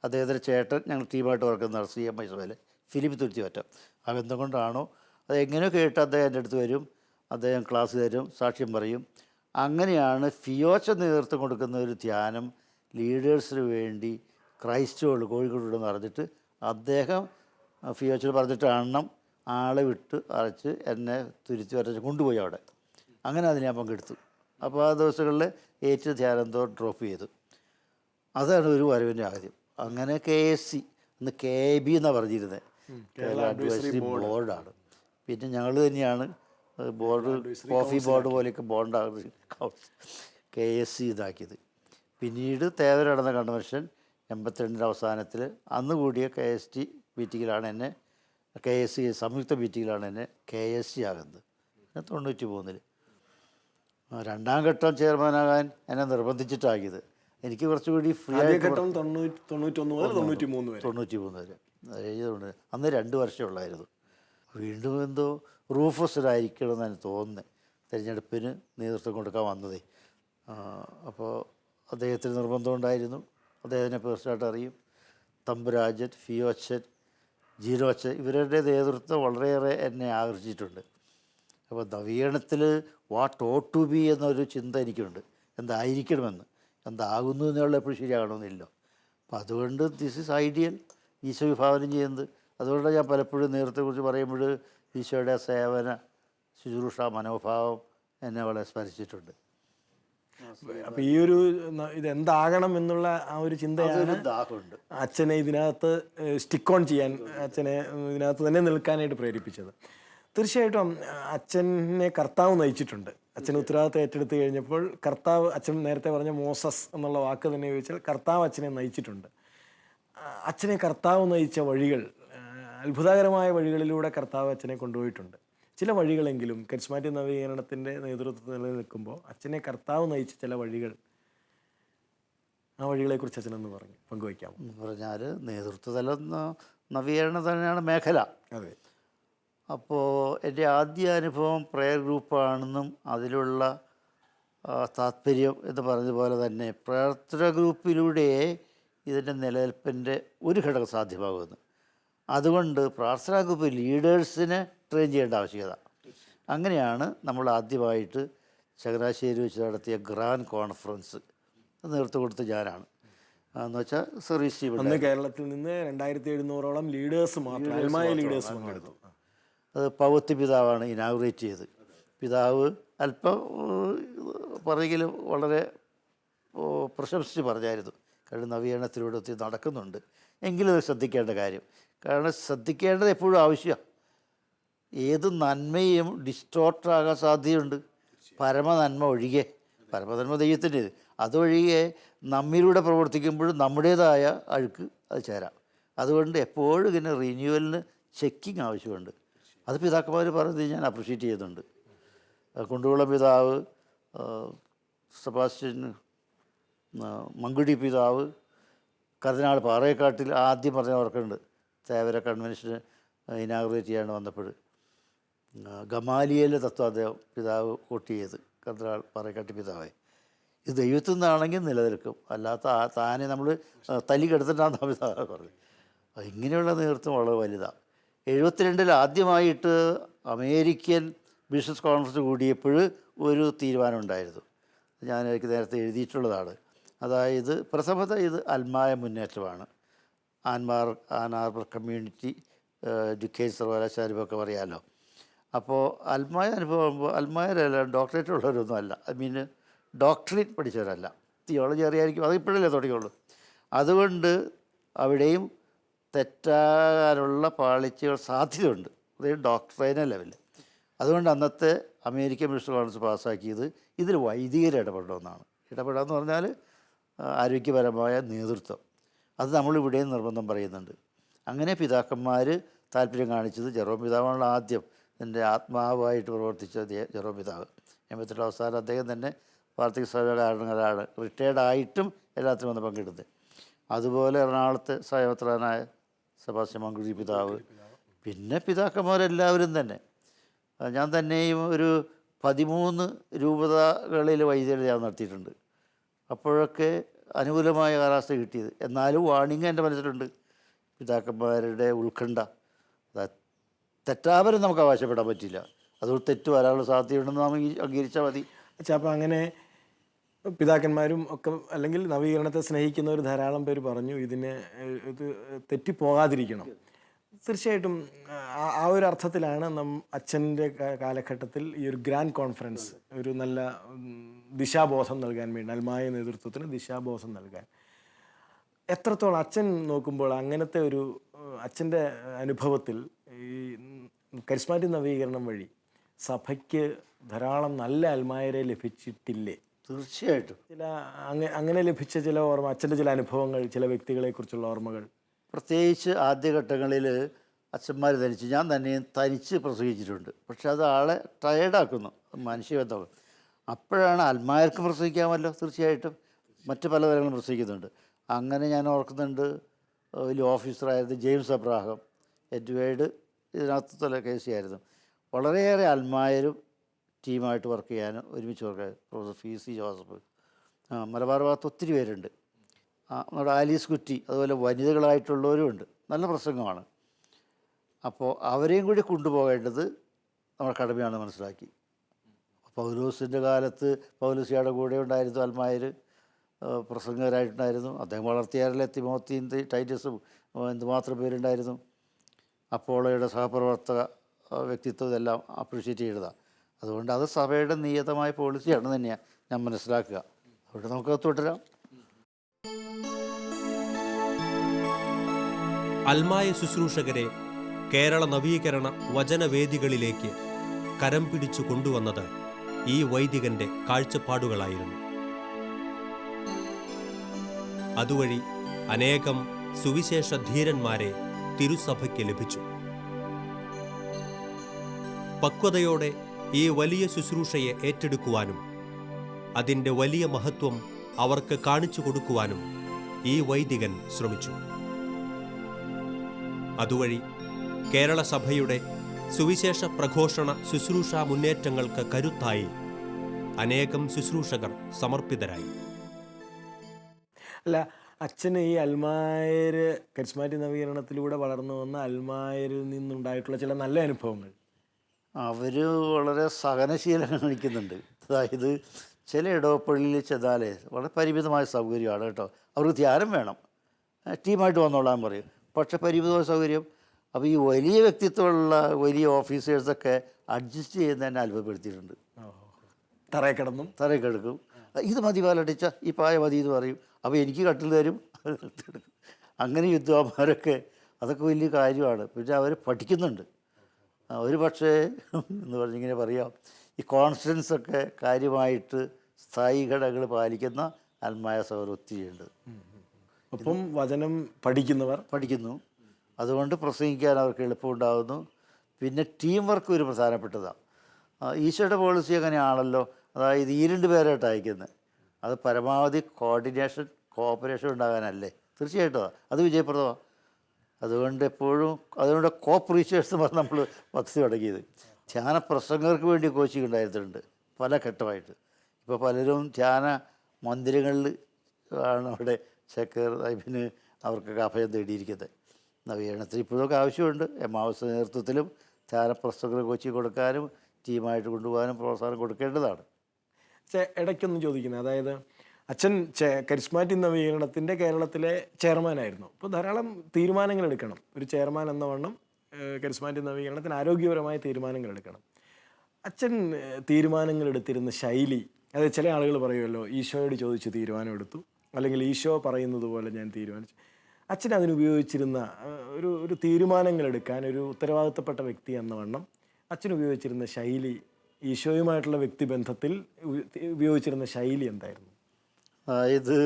അദ്ദേഹത്തിൻ്റെ ചേട്ടൻ ഞങ്ങൾ ടീമായിട്ട് വർക്കുന്ന CM ഐസബേൽ ഫിലിപ്പ് തുരുത്തി പറ്റം. ആ ബന്ധം കൊണ്ടാണോ അതെങ്ങനെയോ കേട്ട് അദ്ദേഹം എൻ്റെ അടുത്ത് വരും, അദ്ദേഹം ക്ലാസ് തരും, സാക്ഷ്യം പറയും. അങ്ങനെയാണ് ഫിയോച്ച നേതൃത്വം കൊടുക്കുന്ന ഒരു ധ്യാനം ലീഡേഴ്സിന് വേണ്ടി ക്രൈസ്റ്റ് കോഴിക്കോട് പറഞ്ഞിട്ട് അദ്ദേഹം ഫിയോച്ചിൽ പറഞ്ഞിട്ട് ആളെ വിട്ട് അരച്ച് എന്നെ തുരുത്തി വരച്ച് കൊണ്ടുപോയി അവിടെ. അങ്ങനെ അതിന് ഞാൻ പങ്കെടുത്തു. അപ്പോൾ ആ ദിവസങ്ങളിൽ ഏറ്റവും ധ്യാനന്തോ ഡ്രോപ്പ് ചെയ്തു. അതാണ് ഒരു വരവിൻ്റെ ആദ്യം. അങ്ങനെ KSC അന്ന് KB എന്നാണ് പറഞ്ഞിരുന്നത്, കേരള അഡ്വൈസറി ബോർഡാണ്. പിന്നെ ഞങ്ങൾ തന്നെയാണ് ബോർഡ്, കോഫി ബോർഡ് പോലെയൊക്കെ ബോർഡാണ് KSC ഇതാക്കിയത്. പിന്നീട് തേവര നടന്ന കൺവെൻഷൻ 82 അവസാനത്തിൽ അന്ന് കൂടിയ KST മീറ്റിങ്ങിലാണ് എന്നെ KSC സംയുക്ത മീറ്റിങ്ങിലാണ് എന്നെ KSC ആകുന്നത്. 93 രണ്ടാം ഘട്ടം ചെയർമാനാകാൻ എന്നെ നിർബന്ധിച്ചിട്ടാക്കിയത്. എനിക്ക് കുറച്ചുകൂടി ഫ്രീ ആയിട്ട് 93 വരെ എഴുതുന്നുണ്ട്. അന്ന് 2 വർഷം ഉള്ളായിരുന്നു. വീണ്ടും എന്തോ റൂഫസിലായിരിക്കണം എന്നാണ് തോന്നുന്നത് തിരഞ്ഞെടുപ്പിന് നേതൃത്വം കൊടുക്കാൻ വന്നതേ. അപ്പോൾ അദ്ദേഹത്തിന് നിർബന്ധം ഉണ്ടായിരുന്നു. അദ്ദേഹത്തിനെ പേഴ്സണലായിട്ട് അറിയും. തമ്പുരാജൻ, ഫിയോച്ചൻ, ജീരോച്ചൻ ഇവരുടെ നേതൃത്വം വളരെയേറെ എന്നെ ആകർഷിച്ചിട്ടുണ്ട്. അപ്പോൾ നവീകരണത്തിൽ വാട്ട് ഓട്ട് ടു ബി എന്നൊരു ചിന്ത എനിക്കുണ്ട്. എന്തായിരിക്കണമെന്ന്, എന്താകുന്നു എന്നുള്ള എപ്പോഴും ശരിയാകണമെന്നില്ല. അപ്പോൾ അതുകൊണ്ട് ദിസ് ഈസ് ഐഡിയൽ ഈശോ വിഭാവനം ചെയ്യുന്നത്. അതുകൊണ്ട് ഞാൻ പലപ്പോഴും നേതൃത്വത്തെക്കുറിച്ച് പറയുമ്പോൾ ഈശോയുടെ സേവന ശുശ്രൂഷ മനോഭാവം എന്നെ വളരെ സ്മരിച്ചിട്ടുണ്ട്. അപ്പോൾ ഈ ഒരു ഇതെന്താകണം എന്നുള്ള ആ ഒരു ചിന്തയാണ് അച്ഛനെ ഇതിനകത്ത് സ്റ്റിക്ക് ഓൺ ചെയ്യാൻ, അച്ഛനെ ഇതിനകത്ത് തന്നെ നിൽക്കാനായിട്ട് പ്രേരിപ്പിച്ചത്. തീർച്ചയായിട്ടും അച്ഛനെ കർത്താവ് നയിച്ചിട്ടുണ്ട്. അച്ഛൻ ഉത്തരവാദിത്തം ഏറ്റെടുത്ത് കഴിഞ്ഞപ്പോൾ കർത്താവ്, അച്ഛൻ നേരത്തെ പറഞ്ഞ മോസസ് എന്നുള്ള വാക്ക് തന്നെ ഉപയോഗിച്ചാൽ കർത്താവ് അച്ഛനെ നയിച്ചിട്ടുണ്ട്. അച്ഛനെ കർത്താവ് നയിച്ച വഴികൾ, അത്ഭുതകരമായ വഴികളിലൂടെ കർത്താവ് അച്ഛനെ കൊണ്ടുപോയിട്ടുണ്ട്. ചില വഴികളെങ്കിലും കരിസ്മാറ്റിക് നവീകരണത്തിൻ്റെ നേതൃത്വത്തിൽ നിലനിൽക്കുമ്പോൾ അച്ഛനെ കർത്താവ് നയിച്ച ചില വഴികൾ, ആ വഴികളെക്കുറിച്ച് അച്ഛനൊന്ന് പങ്കുവയ്ക്കാമോ? പറഞ്ഞാൽ നേതൃത്വതലം നവീകരണം തന്നെയാണ് മേഖല. അതെ. അപ്പോൾ എൻ്റെ ആദ്യ അനുഭവം പ്രയർ ഗ്രൂപ്പാണെന്നും അതിലുള്ള താല്പര്യം എന്ന് പറഞ്ഞതുപോലെ തന്നെ പ്രവർത്തന ഗ്രൂപ്പിലൂടെ ഇതിൻ്റെ നിലനിൽപ്പിൻ്റെ ഒരു ഘടകം സാധ്യമാകുമെന്ന്. അതുകൊണ്ട് പ്രാർത്ഥനാ ഗ്രൂപ്പ് ലീഡേഴ്സിനെ ട്രെയിൻ ചെയ്യേണ്ട ആവശ്യകത. അങ്ങനെയാണ് നമ്മൾ ആദ്യമായിട്ട് ചങ്ങനാശ്ശേരി വെച്ച് നടത്തിയ ഗ്രാൻഡ് കോൺഫറൻസ് നേതൃത്വം കൊടുത്ത് ഞാനാണ്. എന്ന് വെച്ചാൽ സർവീസ് ടീം അന്ന് കേരളത്തിൽ നിന്ന് 2700ഓളം ലീഡേഴ്സ് മാത്രം അൽമായ ലീഡേഴ്സ് പങ്കെടുത്തു. അത് പൗത്യ പിതാവാണ് ഇനാഗുറേറ്റ് ചെയ്ത്. പിതാവ് അല്പം പറയെങ്കിലും വളരെ പ്രശംസിച്ച് പറഞ്ഞായിരുന്നു. കാരണം നവീകരണത്തിലൂടെ ഒത്തിരി നടക്കുന്നുണ്ട്, എങ്കിലും അത് ശ്രദ്ധിക്കേണ്ട കാര്യം. കാരണം ശ്രദ്ധിക്കേണ്ടത് എപ്പോഴും ആവശ്യമാണ്. ഏത് നന്മയും ഡിസ്റ്റോർട്ടാകാൻ സാധ്യതയുണ്ട്. പരമനന്മ ഒഴികെ, പരമനന്മ ദൈവത്തിൻ്റെ അതൊഴികെ നമ്മിലൂടെ പ്രവർത്തിക്കുമ്പോഴും നമ്മുടേതായ അഴുക്ക് അത് ചേരാം. അതുകൊണ്ട് എപ്പോഴും ഇങ്ങനെ റിന്യൂവലിന് ചെക്കിങ് ആവശ്യമുണ്ട്. അത് പിതാക്കന്മാർ പറയുന്നത് ഞാൻ അപ്രിഷ്യേറ്റ് ചെയ്യുന്നുണ്ട്. കുണ്ടുകുളം പിതാവ്, സെബാസ്റ്റ്യൻ മങ്കുടി പിതാവ്, കർദിനാൾ പാറേക്കാട്ടിൽ ആദ്യം പറഞ്ഞ ഓർക്കുന്നുണ്ട്, തേവര കൺവെൻഷന് ഇനാഗുറേറ്റ് ചെയ്യാണ്ട് വന്നപ്പോൾ ഗമാലിയയിലെ തത്വാദേവ പിതാവ് വോട്ട് ചെയ്ത് കർദിനാൾ പാറേക്കാട്ടി പിതാവെ, ഇത് ദൈവത്തിൽ നിന്നാണെങ്കിൽ നിലനിൽക്കും, അല്ലാത്ത താനെ നമ്മൾ തല്ലി കെടുത്തിട്ടാണെന്ന് പിതാവ് പറഞ്ഞു. ഇങ്ങനെയുള്ള നേതൃത്വം വളരെ വലുതാണ്. 72 ആദ്യമായിട്ട് അമേരിക്കൻ ബിസിനസ് കോൺഫറൻസ് കൂടിയപ്പോൾ ഒരു തീരുമാനം ഉണ്ടായിരുന്നു. ഞാൻ എനിക്ക് നേരത്തെ എഴുതിയിട്ടുള്ളതാണ്. അതായത് പ്രഥമത ഇത് അൽമായ മുന്നേറ്റമാണ്. ആൻ ആർബർ കമ്മ്യൂണിറ്റി എഡ്യൂക്കേഷൻ സർവകലാശാലയൊക്കെ പറയാമല്ലോ. അപ്പോൾ അൽമായ അനുഭവം, അൽമായരെല്ലാം ഡോക്ടറേറ്റ് ഉള്ളവരൊന്നും അല്ല, ഐ മീൻ ഡോക്ടറേറ്റ് പഠിച്ചവരല്ല, തിയോളജി അറിയാമായിരിക്കും, അത് ഇപ്പോഴല്ലേ തുടങ്ങിയുള്ളൂ. അതുകൊണ്ട് അവിടെയും തെറ്റാനുള്ള പാളിച്ചകൾ സാധ്യതയുണ്ട്, അതായത് ഡോക്ടറൈനൽ ലെവലിൽ. അതുകൊണ്ട് അന്നത്തെ അമേരിക്കൻ ബിസിനസ് കോൺഫറൻസ് പാസ്സാക്കിയത് ഇതിൽ വൈദികർ ഇടപെടണമെന്നാണ്. ഇടപെടാമെന്ന് പറഞ്ഞാൽ ആരോഗ്യപരമായ നേതൃത്വം, അത് നമ്മളിവിടെയും നിർബന്ധം പറയുന്നുണ്ട്. അങ്ങനെ പിതാക്കന്മാർ താല്പര്യം കാണിച്ചത് ജെറോം പിതാവാണല്ലോ ആദ്യം എൻ്റെ ആത്മാവായിട്ട് പ്രവർത്തിച്ച ജെറോം പിതാവ്. 88 അവസാനം അദ്ദേഹം തന്നെ പാർത്തിക സഭ കാരണങ്ങളാണ് റിട്ടയർഡായിട്ടും എല്ലാത്തിനും വന്ന് പങ്കെടുത്തത്. അതുപോലെ എറണാകുളത്തെ സഹോദരനായ സെബാസ്റ്റ്യൻ മങ്കുടി പിതാവ്, പിന്നെ പിതാക്കന്മാരെല്ലാവരും തന്നെ. ഞാൻ തന്നെയും ഒരു 13 രൂപതകളിൽ വൈദ്യുതി ഞാൻ നടത്തിയിട്ടുണ്ട്. അപ്പോഴൊക്കെ അനുകൂലമായ കാലാവസ്ഥ കിട്ടിയത്. എന്നാലും വാണിംഗ് എൻ്റെ മനസ്സിലുണ്ട്, പിതാക്കന്മാരുടെ ഉത്കണ്ഠ. തെറ്റാവരും നമുക്ക് അവകാശപ്പെടാൻ പറ്റില്ല, അതുകൊണ്ട് തെറ്റ് വരാനുള്ള സാധ്യതയുണ്ടെന്ന് നാം അംഗീകരിച്ചാൽ മതി. അപ്പോൾ അങ്ങനെ പിതാക്കന്മാരും ഒക്കെ അല്ലെങ്കിൽ നവീകരണത്തെ സ്നേഹിക്കുന്നവർ ധാരാളം പേര് പറഞ്ഞു ഇത് തെറ്റിപ്പോകാതിരിക്കണം. തീർച്ചയായിട്ടും ആ ഒരു അർത്ഥത്തിലാണ് അച്ഛൻ്റെ കാലഘട്ടത്തിൽ ഈ ഒരു ഗ്രാൻഡ് കോൺഫറൻസ് ഒരു നല്ല ദിശാബോധം നൽകാൻ വേണ്ടി, അൽമായ നേതൃത്വത്തിന് ദിശാബോധം നൽകാൻ എത്രത്തോളം അച്ഛൻ നോക്കുമ്പോൾ അങ്ങനത്തെ ഒരു അച്ഛൻ്റെ അനുഭവത്തിൽ ഈ കരിസ്മാറ്റിക് നവീകരണം വഴി സഭയ്ക്ക് ധാരാളം നല്ല അൽമായരെ ലഭിച്ചിട്ടില്ലേ? തീർച്ചയായിട്ടും ചില അങ്ങനെ ലഭിച്ച ചില ഓർമ്മ, അച്ഛൻ്റെ ചില അനുഭവങ്ങൾ, ചില വ്യക്തികളെക്കുറിച്ചുള്ള ഓർമ്മകൾ. പ്രത്യേകിച്ച് ആദ്യഘട്ടങ്ങളിൽ അച്ഛന്മാർ ഞാൻ തന്നെയും തനിച്ച് പ്രസംഗിച്ചിട്ടുണ്ട്. പക്ഷെ അത് ആളെ ടയേർഡാക്കുന്നു, മനുഷ്യബന്ധം. അപ്പോഴാണ് അൽമായർക്ക് പ്രസംഗിക്കാമല്ലോ, തീർച്ചയായിട്ടും മറ്റ് പലതരങ്ങളും പ്രസംഗിക്കുന്നുണ്ട്. അങ്ങനെ ഞാൻ ഓർക്കുന്നുണ്ട്, വലിയ ഓഫീസറായിരുന്നു ജെയിംസ് അബ്രാഹം, എഡ്വേർഡ് ഇതിനകത്ത് തല കേസിയായിരുന്നു. വളരെയേറെ അൽമായരും ടീമായിട്ട് വർക്ക് ചെയ്യാനും ഒരുമിച്ച് വർക്ക് ചെയ്യാൻ പ്രൊഫസർ PC ജോസഫ്, മലബാർ ഭാഗത്ത് ഒത്തിരി പേരുണ്ട്. നമ്മുടെ ആലീസ് കുറ്റി, അതുപോലെ വനിതകളായിട്ടുള്ളവരും ഉണ്ട്. നല്ല പ്രസംഗമാണ്. അപ്പോൾ അവരെയും കൂടി കൊണ്ടുപോകേണ്ടത് നമ്മുടെ കടമയാണെന്ന് മനസ്സിലാക്കി. പൗലോസിൻ്റെ കാലത്ത് പൗലോസിയുടെ കൂടെ ഉണ്ടായിരുന്നു അൽമായർ, പ്രസംഗകരായിട്ടുണ്ടായിരുന്നു. അദ്ദേഹം വളർത്തിയാറിലെ തിമോത്തിയും ടൈറ്റസും എന്തുമാത്രം പേരുണ്ടായിരുന്നു. അപ്പോളോയുടെ സഹപ്രവർത്തക വ്യക്തിത്വം ഇതെല്ലാം അപ്രീഷിയേറ്റ് ചെയ്തതാണ്. അതുകൊണ്ട് അത് സഭയുടെ നിയതമായ പോളിസിയാണ് തന്നെയാണ് ഞാൻ മനസ്സിലാക്കുക. അതുകൊണ്ട് നമുക്കത് തുടരാം. അൽമായ ശുശ്രൂഷകരെ കേരള നവീകരണ വചനവേദികളിലേക്ക് കരം പിടിച്ചു കൊണ്ടുവന്നത് ഈ വൈദികന്റെ കാഴ്ചപ്പാടുകളായിരുന്നു. അതുവഴി അനേകം സുവിശേഷ ധീരന്മാരെ തിരുസഭയ്ക്ക് ലഭിച്ചു. പക്വതയോടെ ഈ വലിയ ശുശ്രൂഷയെ ഏറ്റെടുക്കുവാനും അതിൻ്റെ വലിയ മഹത്വം അവർക്ക് കാണിച്ചു കൊടുക്കുവാനും ഈ വൈദികൻ ശ്രമിച്ചു. അതുവഴി കേരള സഭയുടെ സുവിശേഷ പ്രഘോഷണ ശുശ്രൂഷാ മുന്നേറ്റങ്ങൾക്ക് കരുത്തായി അനേകം ശുശ്രൂഷകർ സമർപ്പിതരായി. അല്ല, അച്ഛന് ഈ അൽമായർ കരിസ്മാറ്റിക് നവീകരണത്തിലൂടെ വളർന്നു വന്ന അൽമായരിൽ നിന്നുണ്ടായിട്ടുള്ള ചില നല്ല അനുഭവങ്ങൾ. അവർ വളരെ സഹനശീലം കാണിക്കുന്നുണ്ട്. അതായത് ചില ഇടവപ്പള്ളിയിൽ ചെന്നാലേ വളരെ പരിമിതമായ സൗകര്യമാണ് കേട്ടോ. അവർക്ക് ധ്യാനം വേണം, ടീമായിട്ട് വന്നോളാൻ പറയും, പക്ഷേ പരിമിതമായ സൗകര്യം. അപ്പോൾ ഈ വലിയ വ്യക്തിത്വമുള്ള വലിയ ഓഫീസേഴ്സൊക്കെ അഡ്ജസ്റ്റ് ചെയ്യുന്നതന്നെ അത്ഭുതപ്പെടുത്തിയിട്ടുണ്ട്. തറയിൽ കിടന്നും തറയിൽ കിടക്കും, ഇത് മതി പാലടിച്ച ഈ പായ മതി എന്ന് പറയും. അപ്പോൾ എനിക്ക് കട്ടിൽ തരും, എടുക്കും. അങ്ങനെ യുദ്ധവന്മാരൊക്കെ അതൊക്കെ വലിയ കാര്യമാണ്. പിന്നെ അവർ പഠിക്കുന്നുണ്ട്. ഒരു പക്ഷേ എന്ന് പറഞ്ഞിങ്ങനെ പറയാം, ഈ കോൺഫിഡൻസൊക്കെ കാര്യമായിട്ട് സ്ഥായി ഘടകങ്ങൾ പാലിക്കുന്ന ആത്മായ സൗകര്യം ഒത്തിരിയുണ്ട്. ഒപ്പം വചനം പഠിക്കുന്നു. അതുകൊണ്ട് പ്രസംഗിക്കാൻ അവർക്ക് എളുപ്പമുണ്ടാകുന്നു. പിന്നെ ടീം വർക്ക് ഒരു പ്രധാനപ്പെട്ടതാണ്. ഈശോയുടെ പോളിസി അങ്ങനെയാണല്ലോ. അതായത് ഈ 2 പേരായിട്ട് അയക്കുന്നത്, അത് പരമാവധി കോഓപ്പറേഷൻ ഉണ്ടാകാനല്ലേ. തീർച്ചയായിട്ടും അത് വിജയപ്രദമാണ്. അതുകൊണ്ട് കോപ്രീച്ചേഴ്സ് പറഞ്ഞ് നമ്മൾ പദ്ധതി തുടങ്ങിയത്. ധ്യാന പ്രസംഗർക്ക് വേണ്ടി കോച്ചിങ് ഉണ്ടായിരുന്നുണ്ട് പല ഘട്ടമായിട്ട്. ഇപ്പോൾ പലരും ധ്യാന മന്ദിരങ്ങളിൽ ആണ് അവിടെ പിന്നെ അവർക്കൊക്കെ അഭയം തേടിയിരിക്കുന്നത്. നവീകരണത്തിന് ഇപ്പോഴൊക്കെ ആവശ്യമുണ്ട്. എമ്മാവസ് നേതൃത്വത്തിലും ധ്യാന പ്രസംഗർ കോച്ചിങ് കൊടുക്കാനും ടീമായിട്ട് കൊണ്ടുപോകാനും പ്രോത്സാഹനം കൊടുക്കേണ്ടതാണ്. ഇടയ്ക്കൊന്നും ചോദിക്കുന്നത്, അതായത് അച്ഛൻ കരിസ്മാറ്റിക് നവീകരണത്തിൻ്റെ കേരളത്തിലെ ചെയർമാനായിരുന്നു. അപ്പോൾ ധാരാളം തീരുമാനങ്ങൾ എടുക്കണം. ഒരു ചെയർമാൻ എന്ന വണ്ണം കരിസ്മാറ്റിക് നവീകരണത്തിന് ആരോഗ്യപരമായ തീരുമാനങ്ങൾ എടുക്കണം. അച്ഛൻ തീരുമാനങ്ങൾ എടുത്തിരുന്ന ശൈലി, അതായത് ചില ആളുകൾ പറയുമല്ലോ ഈശോയോട് ചോദിച്ച് തീരുമാനം എടുത്തു, അല്ലെങ്കിൽ ഈശോ പറയുന്നത് പോലെ ഞാൻ തീരുമാനിച്ചു. അച്ഛൻ അതിനുപയോഗിച്ചിരുന്ന ഒരു തീരുമാനങ്ങൾ എടുക്കാൻ ഒരു ഉത്തരവാദിത്തപ്പെട്ട വ്യക്തി എന്ന വണ്ണം അച്ഛൻ ഉപയോഗിച്ചിരുന്ന ശൈലി, ഈശോയുമായിട്ടുള്ള വ്യക്തിബന്ധത്തിൽ ഉപയോഗിച്ചിരുന്ന ശൈലി എന്തായിരുന്നു? അതായത്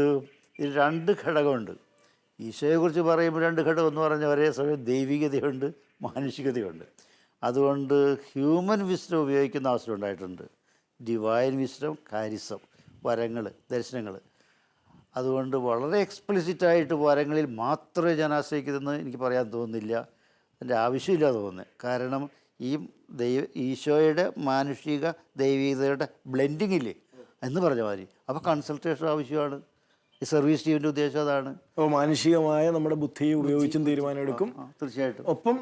ഈ 2 ഘടകമുണ്ട്. ഈശോയെക്കുറിച്ച് പറയുമ്പോൾ 2 ഘടകം എന്ന് പറഞ്ഞാൽ ഒരേ സമയം ദൈവികതയുണ്ട്, മാനുഷികതയുണ്ട്. അതുകൊണ്ട് ഹ്യൂമൻ വിസ്ഡം ഉപയോഗിക്കുന്ന അവസരം ഉണ്ടായിട്ടുണ്ട്. ഡിവൈൻ വിസ്ഡം, കാരിസം, വരങ്ങൾ, ദർശനങ്ങൾ. അതുകൊണ്ട് വളരെ എക്സ്പ്ലിസിറ്റായിട്ട് വരങ്ങളിൽ മാത്രമേ ഞാൻ ആശ്രയിക്കുന്നതെന്ന് എനിക്ക് പറയാൻ തോന്നുന്നില്ല. അതിൻ്റെ ആവശ്യമില്ല തോന്നുന്നത്. കാരണം ഈ ഈശോയുടെ മാനുഷിക ദൈവികതയുടെ ബ്ലെൻഡിങ് ഇല്ലേ എന്ന് പറഞ്ഞ മാതിരി. അപ്പോൾ കൺസൾട്ടേഷൻ ആവശ്യമാണ്. ഈ സർവീസ് ടീമിൻ്റെ ഉദ്ദേശം അതാണ്. അപ്പോൾ മാനുഷികമായ നമ്മുടെ ബുദ്ധിയെ ഉപയോഗിച്ചും തീരുമാനമെടുക്കും. തീർച്ചയായിട്ടും. ഒപ്പം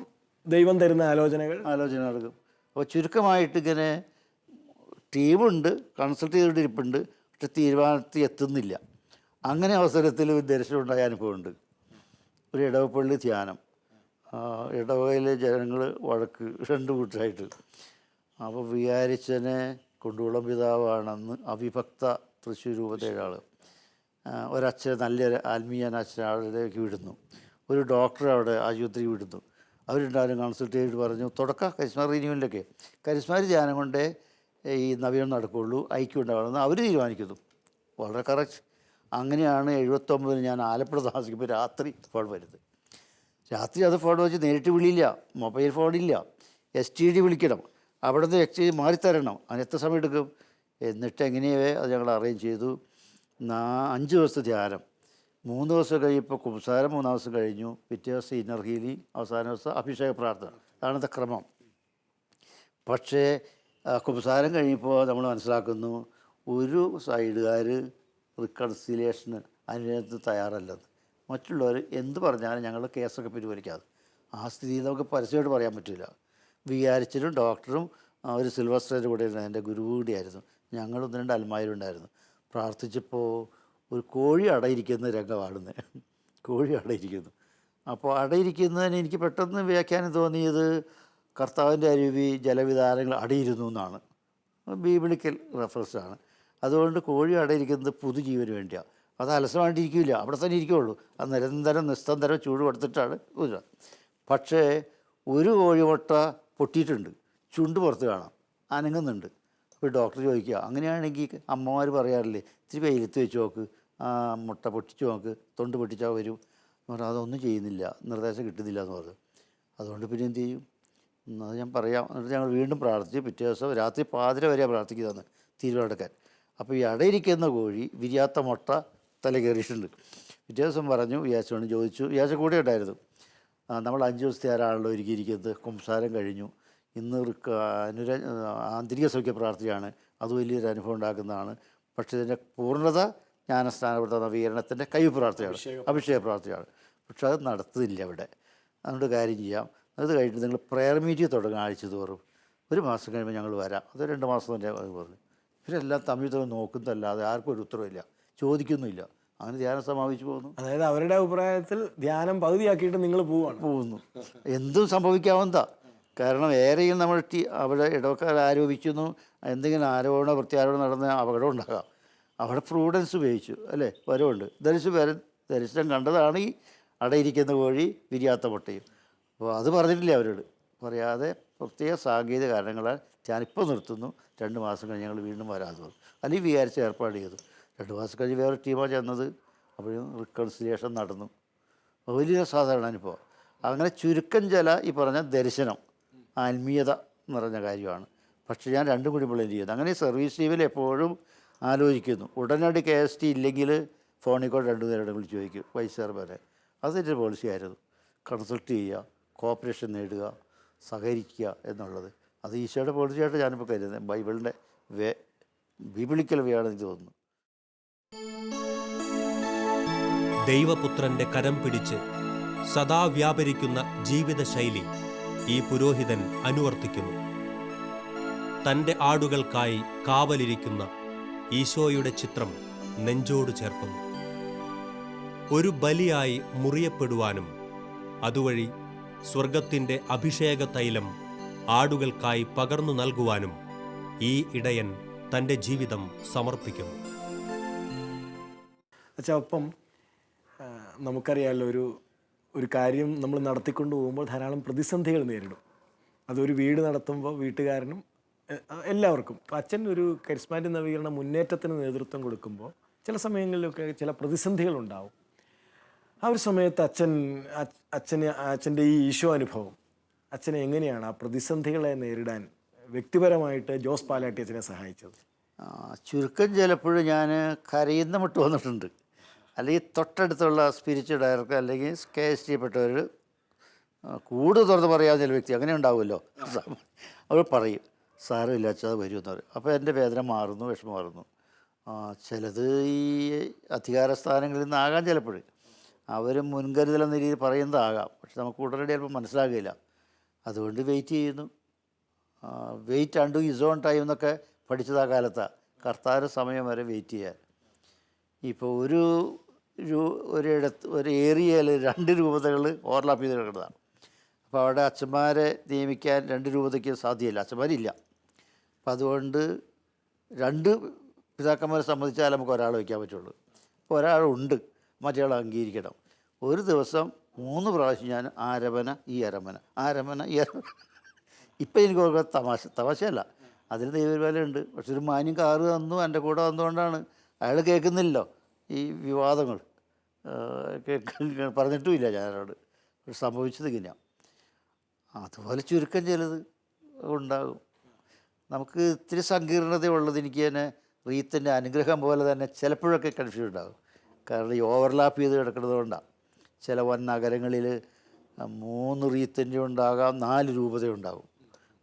ദൈവം തരുന്ന ആലോചന നടക്കും. അപ്പോൾ ചുരുക്കമായിട്ട് ഇങ്ങനെ ടീമുണ്ട്, കൺസൾട്ട് ചെയ്തിട്ടിരിപ്പുണ്ട്, പക്ഷെ തീരുമാനത്തിൽ എത്തുന്നില്ല. അങ്ങനെ അവസരത്തിൽ ദർശനമുണ്ടായ അനുഭവമുണ്ട്. ഒരു ഇടവപ്പള്ളി ധ്യാനം, ഇടവകയിലെ ജനങ്ങൾ വഴക്ക് 2 കൂട്ടരായിട്ട്. അപ്പോൾ വികാരിച്ചനെ കൊണ്ടുകുളം പിതാവാണെന്ന് അവിഭക്ത തൃശ്ശൂർ രൂപതയുടെ ആൾ ഒരച്ഛൻ, നല്ലൊരു ആത്മീയനച്ഛൻ അവിടേക്ക് വിടുന്നു. ഒരു ഡോക്ടർ അവിടെ ആശുപത്രി വിടുന്നു. അവരുണ്ടാലും കൺസൾട്ട് ചെയ്തിട്ട് പറഞ്ഞു, കരിസ്മാ റിന്യൂവലിലൊക്കെ കരിസ്മാറ്റിക് ധ്യാനം കൊണ്ടേ ഈ നവീകരണം നടക്കുകയുള്ളൂ, ഐക്യം ഉണ്ടാകണമെന്ന് അവർ തീരുമാനിക്കുന്നു. വളരെ കറക്റ്റ്. അങ്ങനെയാണ് 79 ഞാൻ ആലപ്പുഴ താമസിക്കുമ്പോൾ രാത്രി ഫോൺ വരുന്നത്. രാത്രി അത് ഫോൺ വെച്ച് നേരിട്ട് വിളിയില്ല, മൊബൈൽ ഫോണില്ല, STD വിളിക്കണം, അവിടുന്ന് എക്സ്ചേഞ്ച് മാറിത്തരണം. അതിന് എത്ര സമയം എടുക്കും? എന്നിട്ട് എങ്ങനെയേ അത് ഞങ്ങൾ അറേഞ്ച് ചെയ്തു. 5 ദിവസത്തെ ധ്യാനം, 3 ദിവസം കഴിയുമ്പോൾ കുംസാരം, 3 ദിവസം കഴിഞ്ഞു, പിറ്റേ ദിവസം ഇന്നർ ഹീലിംഗ്, അവസാന ദിവസം അഭിഷേക പ്രാർത്ഥന. അതാണത്തെ ക്രമം. പക്ഷേ കുംസാരം കഴിയുമ്പോൾ നമ്മൾ മനസ്സിലാക്കുന്നു ഒരു സൈഡുകാർ റിക്കൺസിലിയേഷന് അതിനകത്ത് തയ്യാറല്ലെന്ന്. മറ്റുള്ളവർ എന്ത് പറഞ്ഞാലും ഞങ്ങൾ കേസൊക്കെ പിൻവലിക്കാതെ. ആ സ്ഥിതി നമുക്ക് പരസ്യമായിട്ട് പറയാൻ പറ്റില്ല. വികാരിച്ചനും ഡോക്ടറും ഒരു സിൽവർ സ്റ്റേറ്റ് കൂടെ ഇരുന്ന എൻ്റെ ഗുരു കൂടിയായിരുന്നു. ഞങ്ങൾ 1-2 അൽമാരുണ്ടായിരുന്നു. പ്രാർത്ഥിച്ചപ്പോൾ ഒരു കോഴി അടയിരിക്കുന്ന രംഗമാടുന്നത്. കോഴി അടയിരിക്കുന്നു. അപ്പോൾ അടയിരിക്കുന്നതിന് എനിക്ക് പെട്ടെന്ന് വ്യാഖ്യാനം തോന്നിയത് കർത്താവിൻ്റെ അരുവി ജലവിധാനങ്ങൾ അടയിരുന്നു എന്നാണ്. ബൈബിളിക്കൽ റെഫറൻസാണ്. അതുകൊണ്ട് കോഴി അടയിരിക്കുന്നത് പുതുജീവന് വേണ്ടിയാണ്. അത് അലസമായിട്ടിരിക്കില്ല, അവിടെ തന്നെ ഇരിക്കുകയുള്ളൂ. അത് നിരന്തരം നിസ്തന്തരം ചൂട് കൊടുത്തിട്ടാണ് ഊരുക. പക്ഷേ ഒരു കോഴിമുട്ട പൊട്ടിയിട്ടുണ്ട്, ചുണ്ട് പുറത്ത് കാണാം, അനങ്ങുന്നുണ്ട്. അപ്പോൾ ഡോക്ടർ ചോദിക്കുക, അങ്ങനെയാണെങ്കിൽ അമ്മമാർ പറയാറില്ലേ ഇത്തിരി വെയിലത്ത് വെച്ച് നോക്ക്, മുട്ട പൊട്ടിച്ച് നോക്ക്, തൊണ്ട് പൊട്ടിച്ചാൽ വരും എന്ന് പറഞ്ഞാൽ അതൊന്നും ചെയ്യുന്നില്ല, നിർദ്ദേശം കിട്ടുന്നില്ല എന്ന് പറഞ്ഞു. അതുകൊണ്ട് പിന്നെ എന്ത് ചെയ്യും? അത് ഞാൻ പറയാം. എന്നിട്ട് ഞങ്ങൾ വീണ്ടും പ്രാർത്ഥിച്ച് പിറ്റേ ദിവസം രാത്രി പാതിര വരെയാണ് പ്രാർത്ഥിക്കുന്നതെന്ന് തീരുമാനമെടുക്കാൻ. അപ്പോൾ ഈ അടയിരിക്കുന്ന കോഴി വിരിയാത്ത മുട്ട തല കയറിയിട്ടുണ്ട്. പിറ്റേ ദിവസം പറഞ്ഞു, വ്യാസോട് ചോദിച്ചു, വ്യാസ കൂടെ ഉണ്ടായിരുന്നു, നമ്മൾ 5 ദിവസത്തെ ആരാണല്ലോ ഒരുക്കിയിരിക്കുന്നത്, കുംസാരം കഴിഞ്ഞു, ഇന്ന് ആന്തരിക സൗഖ്യ പ്രാർത്ഥനയാണ്, അത് വലിയൊരു അനുഭവം ഉണ്ടാക്കുന്നതാണ്. പക്ഷേ ഇതിൻ്റെ പൂർണ്ണത ജ്ഞാനസ്നാനപ്പെടുത്ത നവീകരണത്തിൻ്റെ കൈവ് പ്രാർത്ഥനയാണ്, അഭിഷേക പ്രാർത്ഥനയാണ്. പക്ഷെ അത് നടത്തുന്നില്ല ഇവിടെ. അതുകൊണ്ട് കാര്യം ചെയ്യാം, അത് കഴിഞ്ഞിട്ട് നിങ്ങൾ പ്രയർ മീറ്റിംഗ് തുടങ്ങുക ആഴ്ച തോറും. 1 മാസം കഴിയുമ്പോൾ ഞങ്ങൾ വരാം, അത് 2 മാസം തന്നെ അത് പറഞ്ഞു. ഇവരെല്ലാം തമ്മിൽ തമ്മിൽ നോക്കുന്നതല്ലാതെ ആർക്കും ഒരു ഉത്തരവില്ല, ചോദിക്കുന്നുമില്ല. അങ്ങനെ ധ്യാനം സമാപിച്ചു പോകുന്നു. അതായത് അവരുടെ അഭിപ്രായത്തിൽ ധ്യാനം പകുതിയാക്കിയിട്ട് നിങ്ങൾ പോകുന്നു. എന്തും സംഭവിക്കാവുന്നതാ. കാരണം ഏറെയും നമ്മൾ അവിടെ ഇടവക്കാർ ആരോപിക്കുന്നു, എന്തെങ്കിലും ആരോപണ പ്രത്യാരോപണം നടന്ന അപകടം ഉണ്ടാകാം. അവിടെ പ്രൂഡൻസ് ഉപയോഗിച്ചു അല്ലേ, വരവുണ്ട്. ദർശനം കണ്ടതാണ് ഈ അടയിരിക്കുന്ന കോഴി വിരിയാത്ത മുട്ടയും. അപ്പോൾ അത് പറഞ്ഞിട്ടില്ല അവരോട്. പറയാതെ പ്രത്യേക സാങ്കേതിക കാരണങ്ങളാൽ ഞാനിപ്പോൾ നിർത്തുന്നു, 2 മാസം കഴിഞ്ഞ് ഞങ്ങൾ വീണ്ടും വരാതെ വന്നു. അല്ലെങ്കിൽ വിചാരിച്ച ഏർപ്പാട് ചെയ്തു. 2 മാസം കഴിഞ്ഞ് വേറെ ടീമാണ് ചെന്നത്. അപ്പോഴും റിക്കൺസിലിയേഷൻ നടന്നു. വലിയ സാധാരണ അനുഭവം. അങ്ങനെ ചുരുക്കം ചില ഈ പറഞ്ഞ ദർശനം ആത്മീയത നിറഞ്ഞ കാര്യമാണ്. പക്ഷേ ഞാൻ 2 കൂടി ബ്ലെൻഡ് ചെയ്യുന്നു. അങ്ങനെ സർവീസ് ടീമിൽ എപ്പോഴും ആലോചിക്കുന്നു. ഉടനടി KST ഇല്ലെങ്കിൽ ഫോണിൽ കൂടെ 2 നേരം വിളിച്ച് ചോദിക്കും വൈസ് ചെയർമാനെ. അതെൻ്റെ പോളിസി ആയിരുന്നു. കൺസൾട്ട് ചെയ്യുക, കോപ്പറേഷൻ നേടുക, സഹകരിക്കുക എന്നുള്ളത്. അത് ഈശോയുടെ പോളിസിയായിട്ട് ഞാനിപ്പോൾ കരുതുന്നത്. ബൈബിളിൻ്റെ ബിബിളിക്കൽ വേയാണെന്ന് എനിക്ക് തോന്നുന്നു. ദൈവപുത്രന്റെ കരം പിടിച്ച് സദാ വ്യാപരിക്കുന്ന ജീവിതശൈലി ഈ പുരോഹിതൻ അനുവർത്തിക്കുന്നു. തൻ്റെ ആടുകൾക്കായി കാവലിരിക്കുന്ന ഈശോയുടെ ചിത്രം നെഞ്ചോട് ചേർക്കുന്നു. ഒരു ബലിയായി മുറിയപ്പെടുവാനും അതുവഴി സ്വർഗത്തിൻ്റെ അഭിഷേക തൈലം ആടുകൾക്കായി പകർന്നു നൽകുവാനും ഈ ഇടയൻ തൻ്റെ ജീവിതം സമർപ്പിക്കുന്നു. അച്ഛാ, ഒപ്പം നമുക്കറിയാമല്ലോ, ഒരു കാര്യം നമ്മൾ നടത്തിക്കൊണ്ട് പോകുമ്പോൾ ധാരാളം പ്രതിസന്ധികൾ നേരിടും. അതൊരു വീട് നടത്തുമ്പോൾ വീട്ടുകാരനും എല്ലാവർക്കും. അപ്പോൾ അച്ഛൻ ഒരു കരിസ്മാറ്റിക് നവീകരണ മുന്നേറ്റത്തിന് നേതൃത്വം കൊടുക്കുമ്പോൾ ചില സമയങ്ങളിലൊക്കെ ചില പ്രതിസന്ധികളുണ്ടാവും. ആ ഒരു സമയത്ത് അച്ഛൻ്റെ ഈ ഈശോ അനുഭവം അച്ഛനെ എങ്ങനെയാണ് ആ പ്രതിസന്ധികളെ നേരിടാൻ വ്യക്തിപരമായിട്ട് ജോസ് പാലാട്ടി അച്ഛനെ സഹായിച്ചത്? ചുരുക്കം ചിലപ്പോഴും ഞാൻ കരയുന്ന മട്ട് വന്നിട്ടുണ്ട്. അല്ലെങ്കിൽ തൊട്ടടുത്തുള്ള സ്പിരിച്വൽ ഡയറക്ടർ അല്ലെങ്കിൽ KST പെട്ടവർ കൂടുതൽ തുറന്ന് പറയാവുന്ന ചില വ്യക്തി അങ്ങനെ ഉണ്ടാവുമല്ലോ, അവർ പറയും സാരമില്ല അച്ഛാ വരുമെന്ന് പറയും. അപ്പോൾ എൻ്റെ വേദന മാറുന്നു, വിഷമം മാറുന്നു. ചിലത് ഈ അധികാര സ്ഥാനങ്ങളിൽ നിന്നാകാം, ചിലപ്പോഴും അവർ മുൻകരുതലെന്ന രീതിയിൽ പറയുന്നതാകാം. പക്ഷെ നമുക്ക് ഉടനടി ചിലപ്പോൾ മനസ്സിലാകില്ല. അതുകൊണ്ട് വെയിറ്റ് ചെയ്യുന്നു. Wait and is on time എന്നൊക്കെ പഠിച്ചത് ആ കാലത്താണ്. കർത്താവ് സമയം വരെ വെയിറ്റ് ചെയ്യാൻ. ഇപ്പോൾ ഒരു ഏരിയയിൽ 2 രൂപതകൾ ഓവർലാപ്പ് ചെയ്ത് കിടക്കുന്നതാണ്. അപ്പോൾ അവിടെ അച്ഛന്മാരെ നിയമിക്കാൻ 2 രൂപതയ്ക്ക് സാധ്യമല്ല, അച്ഛന്മാരില്ല. അപ്പം അതുകൊണ്ട് 2 പിതാക്കന്മാരെ സംബന്ധിച്ചാൽ നമുക്ക് ഒരാളെ വയ്ക്കാൻ പറ്റുള്ളൂ. ഇപ്പോൾ ഒരാളുണ്ട്, മറ്റേയാൾ അംഗീകരിക്കണം. ഒരു ദിവസം 3 പ്രാവശ്യം ഞാൻ ആരമന ഈ അരമന. ഇപ്പം എനിക്ക് ഓർക്കുക തമാശയല്ല, അതിന് ദൈവവിലയുണ്ട്. പക്ഷെ ഒരു മാന്യം കാറ് തന്നു, എൻ്റെ കൂടെ വന്നുകൊണ്ടാണ്. അയാൾ കേൾക്കുന്നില്ലല്ലോ ഈ വിവാദങ്ങൾ, പറഞ്ഞിട്ടുമില്ല ഞാനോട്. സംഭവിച്ചത് ഇങ്ങനെയാണ്. അതുപോലെ ചുരുക്കം ചിലത് ഉണ്ടാകും. നമുക്ക് ഇത്തിരി സങ്കീർണതയുള്ളത് എനിക്ക് തന്നെ റീത്തിൻ്റെ അനുഗ്രഹം പോലെ തന്നെ ചിലപ്പോഴൊക്കെ കൺഫ്യൂഷൻ ഉണ്ടാകും. കാരണം ഈ ഓവർലാപ്പ് ചെയ്ത് കിടക്കുന്നത് കൊണ്ടാണ്. ചില വൻ നഗരങ്ങളിൽ 3 റീത്തിൻ്റെ ഉണ്ടാകാം, 4 രൂപതയുണ്ടാകും.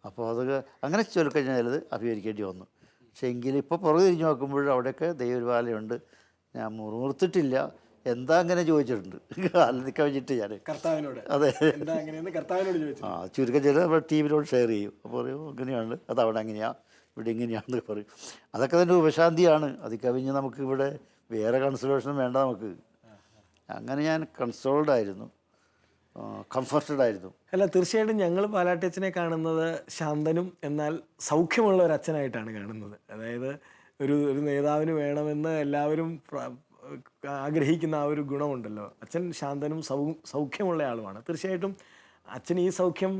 അപ്പോൾ അതൊക്കെ അങ്ങനെ ചുരുക്കം ചിലത് അഭിമുഖീകരിക്കേണ്ടി വന്നു. പക്ഷേ എങ്കിലും ഇപ്പോൾ പുറകെ തിരിഞ്ഞ് നോക്കുമ്പോഴും അവിടെയൊക്കെ ദൈവപാലയുണ്ട്. ഞാൻ മുറുമുറുത്തിട്ടില്ല, എന്താ അങ്ങനെ ചോദിച്ചിട്ടുണ്ട്. അല്ലെന്നിക്കാൻ വെച്ചിട്ട് ഞാൻ കർത്താവിനോട്, അതെ കർത്താവിനോട് ചോദിച്ചു. ചുരുക്കം ചില നമ്മുടെ ടീമിനോട് ഷെയർ ചെയ്യും. അപ്പോൾ പറയും ഇങ്ങനെയാണ്, അത് അവിടെ അങ്ങനെയാണ്, ഇവിടെ ഇങ്ങനെയാണെന്ന് പറയും. അതൊക്കെ തന്നെ ഉപശാന്തിയാണ്. അത് കവിഞ്ഞ് നമുക്ക് ഇവിടെ വേറെ കൺസൾട്ടേഷനും വേണ്ട നമുക്ക്. അങ്ങനെ ഞാൻ കൺസോൾഡ് ആയിരുന്നു, കംഫർട്ടഡ് ആയിരുന്നു. അല്ല, തീർച്ചയായിട്ടും ഞങ്ങൾ പാലാട്ടിയച്ഛനെ കാണുന്നത് ശാന്തനും എന്നാൽ സൗഖ്യമുള്ള ഒരു അച്ഛനായിട്ടാണ് കാണുന്നത്. അതായത് ഒരു നേതാവിന് വേണമെന്ന് എല്ലാവരും ആഗ്രഹിക്കുന്ന ആ ഒരു ഗുണമുണ്ടല്ലോ. അച്ഛൻ ശാന്തനും സൗഖ്യമുള്ള ആളുമാണ്. തീർച്ചയായിട്ടും അച്ഛൻ ഈ സൗഖ്യം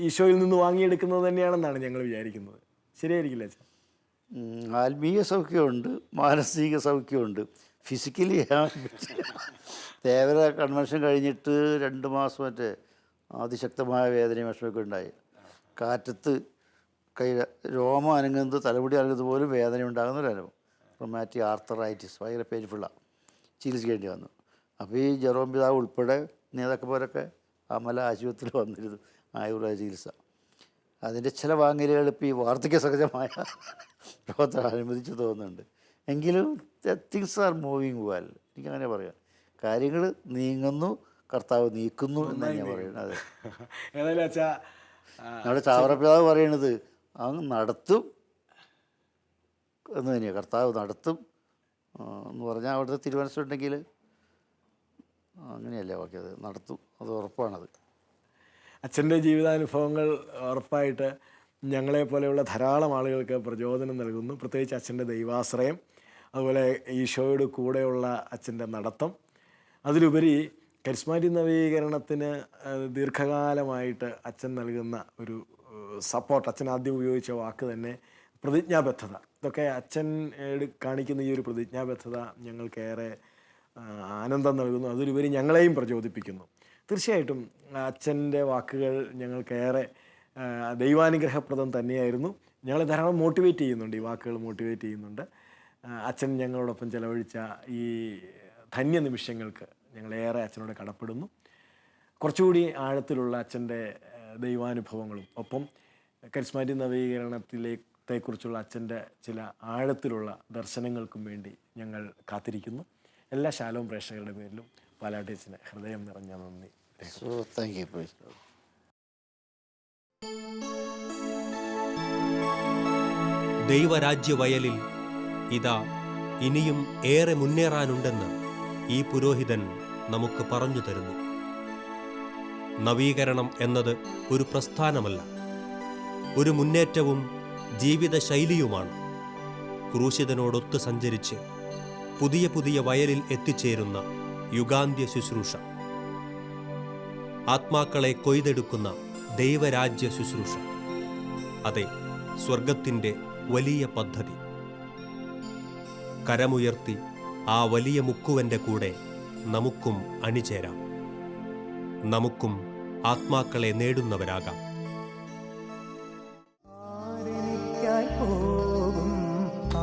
ഈശോയിൽ നിന്ന് വാങ്ങിയെടുക്കുന്നത് തന്നെയാണെന്നാണ് ഞങ്ങൾ വിചാരിക്കുന്നത്. ശരിയായിരിക്കില്ല അച്ഛൻ? ആത്മീയ സൗഖ്യമുണ്ട്, മാനസിക സൗഖ്യമുണ്ട്, ഫിസിക്കലി. തേവര കൺവെൻഷൻ കഴിഞ്ഞിട്ട് 2 മാസം മറ്റേ അതിശക്തമായ വേദനയും വിഷമമൊക്കെ ഉണ്ടായി. കാറ്റത്ത് രോമം അനങ്ങുന്നത്, തലമുടി അനങ്ങുന്നത് പോലും വേദന ഉണ്ടാകുന്ന ഒരു അനുഭവം. റൊമാറ്റിക് ആർത്തറൈറ്റിസ് ഭയങ്കര പെയിൻഫുള്ളാണ്. ചികിത്സിക്കേണ്ടി വന്നു. അപ്പോൾ ഈ ജെറോം പിതാവ് ഉൾപ്പെടെ നേതാക്കന്മാരൊക്കെ അമല ആശുപത്രിയിൽ വന്നിരുന്നു ആയുർവേദ ചികിത്സ. അതിൻ്റെ ചില വാങ്ങലുകൾ ഇപ്പോൾ ഈ വാർദ്ധക്യ സഹജമായ രോഗത്തെ അനുവദിച്ചു തോന്നുന്നുണ്ട്. എങ്കിലും തിങ്സ് ആർ മൂവിങ് വെൽ, എനിക്കങ്ങനെ പറയാം. കാര്യങ്ങൾ നീങ്ങുന്നു, കർത്താവ് നീക്കുന്നു എന്ന് ഞാൻ പറയുന്നത്. അതെ, ഏതായാലും അച്ഛാ, നമ്മുടെ ചാവറപ്പിതാവ് പറയണത് അങ്ങ് നടത്തും എന്ന് തന്നെയാണ്. കർത്താവ് നടത്തും എന്ന് പറഞ്ഞാൽ അവിടുത്തെ തീരുമാനിച്ചിട്ടുണ്ടെങ്കിൽ അങ്ങനെയല്ലേ ഓക്കെ, അത് നടത്തും, അത് ഉറപ്പാണത്. അച്ഛൻ്റെ ജീവിതാനുഭവങ്ങൾ ഉറപ്പായിട്ട് ഞങ്ങളെപ്പോലെയുള്ള ധാരാളം ആളുകൾക്ക് പ്രചോദനം നൽകുന്നു. പ്രത്യേകിച്ച് അച്ഛൻ്റെ ദൈവാശ്രയം, അതുപോലെ ഈശോയുടെ കൂടെയുള്ള അച്ഛൻ്റെ നടത്തം, അതിലുപരി കരിസ്മാറ്റിക് നവീകരണത്തിന് ദീർഘകാലമായിട്ട് അച്ഛൻ നൽകുന്ന ഒരു സപ്പോർട്ട്. അച്ഛൻ ആദ്യം ഉപയോഗിച്ച വാക്ക് തന്നെ പ്രതിജ്ഞാബദ്ധത. ഇതൊക്കെ അച്ഛൻ കാണിക്കുന്ന ഈ ഒരു പ്രതിജ്ഞാബദ്ധത ഞങ്ങൾക്കേറെ ആനന്ദം നൽകുന്നു. അതിലുപരി ഞങ്ങളെയും പ്രചോദിപ്പിക്കുന്നു. തീർച്ചയായിട്ടും അച്ഛൻ്റെ വാക്കുകൾ ഞങ്ങൾക്കേറെ ദൈവാനുഗ്രഹപ്രദം തന്നെയായിരുന്നു. ഞങ്ങളെ ധാരാളം മോട്ടിവേറ്റ് ചെയ്യുന്നുണ്ട്, ഈ വാക്കുകൾ മോട്ടിവേറ്റ് ചെയ്യുന്നുണ്ട്. അച്ഛൻ ഞങ്ങളോടൊപ്പം ചെലവഴിച്ച ഈ ധന്യ നിമിഷങ്ങൾക്ക് ഞങ്ങളേറെ അച്ഛനോട് കടപ്പെടുന്നു. കുറച്ചുകൂടി ആഴത്തിലുള്ള അച്ഛൻ്റെ ദൈവാനുഭവങ്ങളും ഒപ്പം കരിസ്മാറ്റിക് നവീകരണത്തെക്കുറിച്ചുള്ള അച്ഛൻ്റെ ചില ആഴത്തിലുള്ള ദർശനങ്ങൾക്കും വേണ്ടി ഞങ്ങൾ കാത്തിരിക്കുന്നു. എല്ലാ ശാലോം പ്രേക്ഷകരുടെ പേരിലും പാലാട്ടി അച്ഛന് ഹൃദയം നിറഞ്ഞ നന്ദി. Thank you. ദൈവരാജ്യവയലിൽ ഇതാ ഇനിയും ഏറെ മുന്നേറാനുണ്ടെന്ന് ഈ പുരോഹിതൻ നമുക്ക് പറഞ്ഞു തരുന്നു. നവീകരണം എന്നത് ഒരു പ്രസ്ഥാനമല്ല, ഒരു മുന്നേറ്റവും ജീവിതശൈലിയുമാണ്. ക്രൂശിതനോടൊത്ത് സഞ്ചരിച്ച് പുതിയ പുതിയ വയലിൽ എത്തിച്ചേരുന്ന യുഗാന്ത്യ ശുശ്രൂഷ, ആത്മാക്കളെ കൊയ്തെടുക്കുന്ന ദൈവരാജ്യ ശുശ്രൂഷ. അതെ, സ്വർഗത്തിൻ്റെ വലിയ പദ്ധതി. കരമുയർത്തി ആ വലിയ മുക്കുവൻ്റെ കൂടെ നമുക്കും അണിചേരാം. നമുക്കും ആത്മാക്കളെ നേടുന്നവരാകാം. ആരെനിക്കായി പോകും,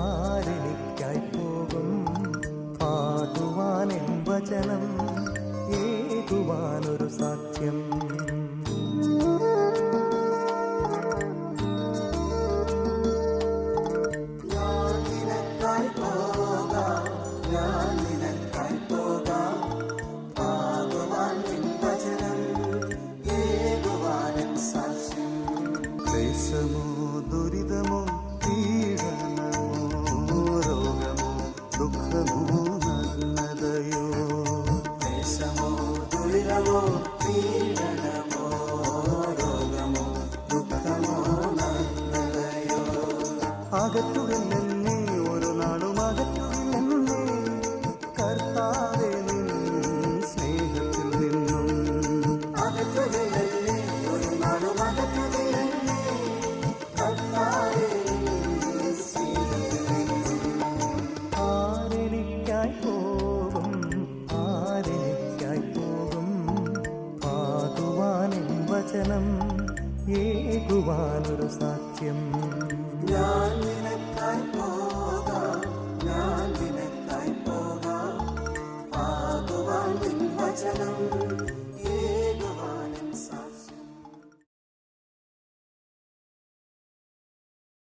ആരെനിക്കായി പോകും, പാടുവാനെൻ വചനം ഏകുവാനൊരു സാക്ഷ്യം. ക്ലേശമോ ദുരിതമോ പീഡനമോ രോഗമോ ദുഃഖമോ നഗ്നതയോ, ക്ലേശമോ ദുരിതമോ പീഡനമോ രോഗമോ ദുഃഖമോ നഗ്നതയോ, അകറ്റുകില്ലെന്നേ ഒരു നാളും അകറ്റുകില്ലെന്നേ കർത്താവേ നിൻ സ്നേഹത്തിൽ നിന്നും. അകറ്റുകില്ലെന്നേ ഒരു നാളും അകറ്റുകില്ലെന്നേ കർത്താവേ നിൻ സ്നേഹത്തിൽ നിന്നും. ആരെനിക്കായി പോകും, ആരെനിക്കായി പോകും, പാടുവാനെൻ വചനം ഏകുവാനൊരു സാക്ഷ്യം. ഞാൻ നിനക്കായി പോകാം, ഞാൻ നിനക്കായി പോകാം, പാടുവാൻ നിൻ വചനം